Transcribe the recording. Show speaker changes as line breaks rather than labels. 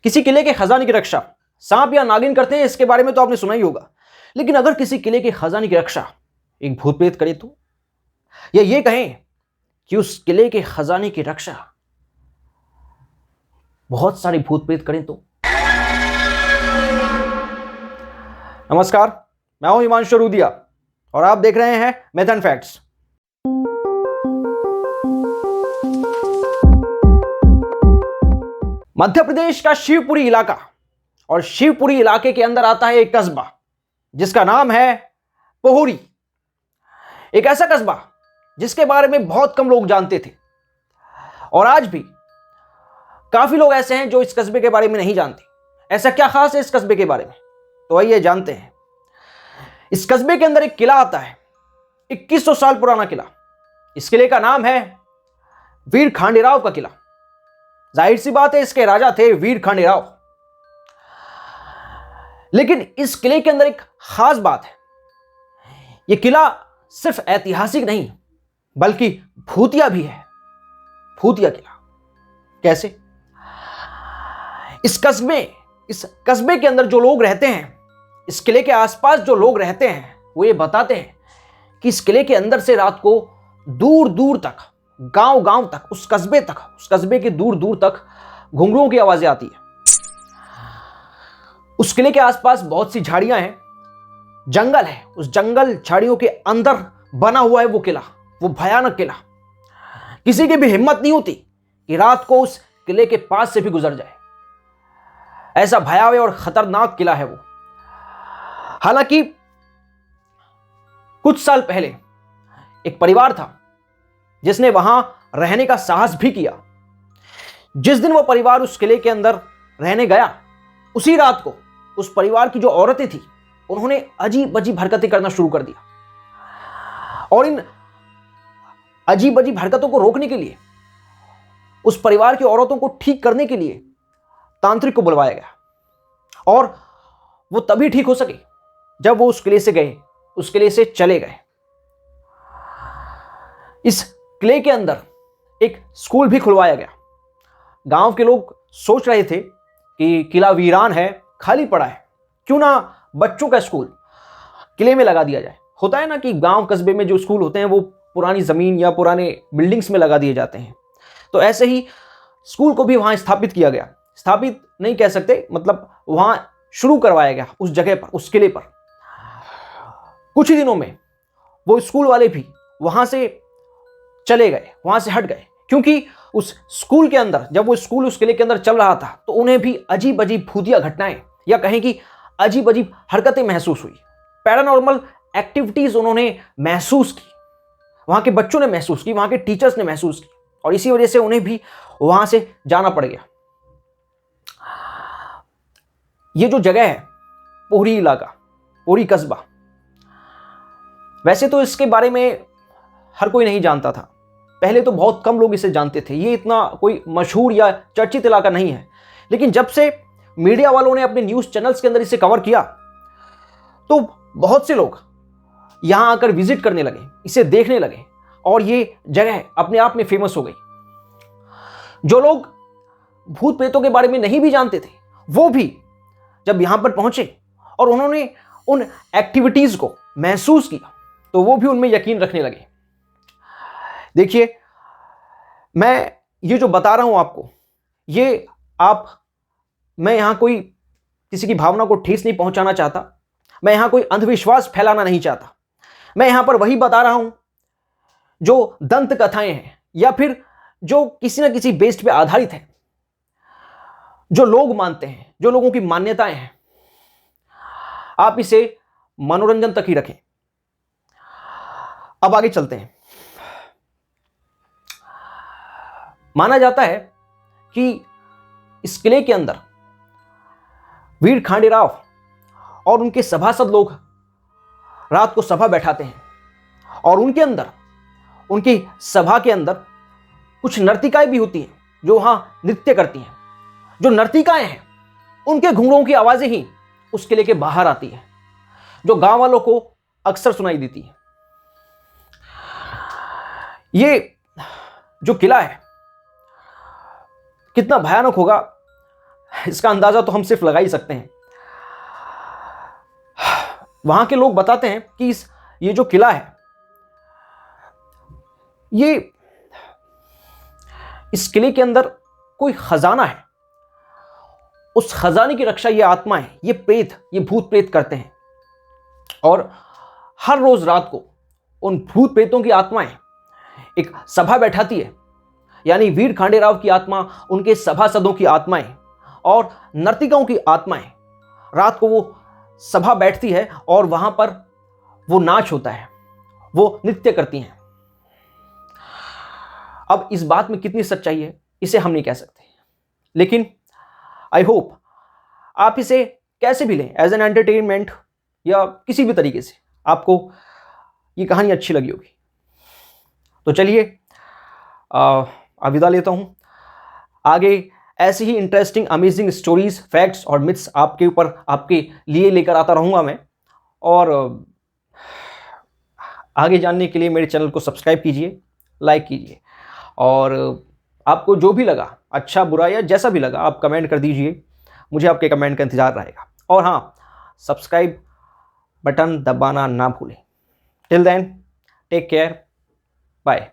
किसी किले के खजाने की रक्षा सांप या नागिन करते हैं, इसके बारे में तो आपने सुना ही होगा। लेकिन अगर किसी किले के खजाने की रक्षा एक भूत प्रेत करे तो, या ये कहें कि उस किले के खजाने की रक्षा बहुत सारे भूत प्रेत करें तो। नमस्कार, मैं हूं हिमांशु रूदिया और आप देख रहे हैं myth and facts. Madhya Pradesh का शिवपुरी इलाका, और शिवपुरी इलाके के अंदर आता है एक कस्बा जिसका नाम है पोहुरी। एक ऐसा कस्बा जिसके बारे में बहुत कम लोग जानते थे, और आज भी काफी लोग ऐसे हैं जो इस कस्बे के बारे में नहीं जानते। ऐसा क्या खास है इस कस्बे के बारे में, तो आइए जानते हैं। इस कस्बे के अंदर एक किला आता है, 2100 साल पुराना किला। इस किले का नाम है वीर खांडेराव का किला। जाहिर सी बात है, इसके राजा थे वीर खांडेराव। लेकिन इस किले के अंदर एक खास बात है, यह किला सिर्फ ऐतिहासिक नहीं बल्कि भूतिया भी है। भूतिया किला कैसे? इस कस्बे के अंदर जो लोग रहते हैं, इस किले के आसपास जो लोग रहते हैं, वो ये बताते हैं कि इस किले के अंदर से रात को दूर दूर तक, गांव तक, उस कस्बे के दूर दूर तक घुंघरुओं की आवाजें आती है। उस किले के आसपास बहुत सी झाड़ियां हैं, जंगल है। उस जंगल झाड़ियों के अंदर बना हुआ है वो किला, वो भयानक किला। किसी की भी हिम्मत नहीं होती कि रात को उस किले के पास से भी गुजर जाए। ऐसा भयावह और खतरनाक किला है वो। हालांकि कुछ साल पहले एक परिवार था जिसने वहां रहने का साहस भी किया। जिस दिन वो परिवार उस किले के अंदर रहने गया, उसी रात को उस परिवार की जो औरतें थी, उन्होंने अजीब अजीब हरकतें करना शुरू कर दिया। और इन अजीब अजीब हरकतों को रोकने के लिए, उस परिवार की औरतों को ठीक करने के लिए तांत्रिक को बुलवाया गया। और वो तभी ठीक हो सके जब वो उस किले से गए, उस किले से चले गए। इस किले के अंदर एक स्कूल भी खुलवाया गया। गांव के लोग सोच रहे थे कि किला वीरान है, खाली पड़ा है, क्यों ना बच्चों का स्कूल किले में लगा दिया जाए। होता है ना कि गांव कस्बे में जो स्कूल होते हैं वो पुरानी जमीन या पुराने बिल्डिंग्स में लगा दिए जाते हैं। तो ऐसे ही स्कूल को भी वहां स्थापित किया गया। स्थापित नहीं कह सकते, मतलब वहां शुरू करवाया गया उस जगह पर, उस किले पर। कुछ ही दिनों में वो स्कूल वाले भी वहां से चले गए, वहां से हट गए, क्योंकि उस स्कूल के अंदर, जब वो स्कूल उस किले के अंदर चल रहा था, तो उन्हें भी अजीब अजीब भूतिया घटनाएं या कहें कि अजीब अजीब हरकतें महसूस हुई। पैरानॉर्मल एक्टिविटीज उन्होंने महसूस की, वहां के बच्चों ने महसूस की, वहां के टीचर्स ने महसूस की, और इसी वजह से उन्हें भी वहां से जाना पड़ गया। ये जो जगह है पोहरी इलाका, पोहरी कस्बा, वैसे तो इसके बारे में हर कोई नहीं जानता था। पहले तो बहुत कम लोग इसे जानते थे। ये इतना कोई मशहूर या चर्चित इलाका नहीं है। लेकिन जब से मीडिया वालों ने अपने न्यूज़ चैनल्स के अंदर इसे कवर किया, तो बहुत से लोग यहां आकर विजिट करने लगे, इसे देखने लगे, और ये जगह अपने आप में फेमस हो गई। जो लोग भूत प्रेतों के बारे में नहीं भी जानते थे, वो भी जब यहां पर पहुंचे और उन्होंने उन एक्टिविटीज को महसूस किया, तो वो भी उनमें यकीन रखने लगे। देखिए, मैं ये जो बता रहा हूं आपको, ये मैं यहां कोई किसी की भावना को ठेस नहीं पहुंचाना चाहता, मैं यहां कोई अंधविश्वास फैलाना नहीं चाहता। मैं यहां पर वही बता रहा हूं जो दंत कथाएं हैं, या फिर जो किसी न किसी बेस्ड पे आधारित है, जो लोग मानते हैं, जो लोगों की मान्यताएं हैं। आप इसे मनोरंजन तक ही रखें। अब आगे चलते हैं। माना जाता है कि इस किले के अंदर वीर खांडेराव और उनके सभासद लोग रात को सभा बैठाते हैं, और उनकी सभा के अंदर कुछ नर्तिकाएं भी होती हैं जो वहां नृत्य करती हैं। जो नर्तिकाएं हैं, उनके घुंघरुओं की आवाजें ही उस किले के बाहर आती हैं, जो गांव वालों को अक्सर सुनाई देती है। ये जो किला है कितना भयानक होगा, इसका अंदाज़ा तो हम सिर्फ लगा ही सकते हैं। वहाँ के लोग बताते हैं कि ये जो किला है, इस किले के अंदर कोई खजाना है। उस खजाने की रक्षा ये आत्माएं, ये प्रेत, ये भूत प्रेत करते हैं। और हर रोज रात को उन भूत प्रेतों की आत्माएं एक सभा बैठाती है, यानी वीर खांडेराव की आत्मा, उनके सभासदों की आत्माएं और नर्तिकाओं की आत्माएं, रात को वो सभा बैठती है और वहां पर वो नाच होता है, वो नृत्य करती हैं। अब इस बात में कितनी सच्चाई है इसे हम नहीं कह सकते, लेकिन आई होप आप इसे कैसे भी लें, एज एन एंटरटेनमेंट या किसी भी तरीके से आपको ये कहानी अच्छी लगी होगी। तो चलिए अलविदा लेता हूँ। आगे ऐसी ही इंटरेस्टिंग अमेजिंग स्टोरीज, फैक्ट्स और मिथ्स आपके लिए लेकर आता रहूँगा मैं। और आगे जानने के लिए मेरे चैनल को सब्सक्राइब कीजिए, लाइक कीजिए, और आपको जो भी लगा, अच्छा बुरा या जैसा भी लगा, आप कमेंट कर दीजिए। मुझे आपके कमेंट का इंतज़ार रहेगा। और हाँ, सब्सक्राइब बटन दबाना ना भूलें। Till then, take care, bye.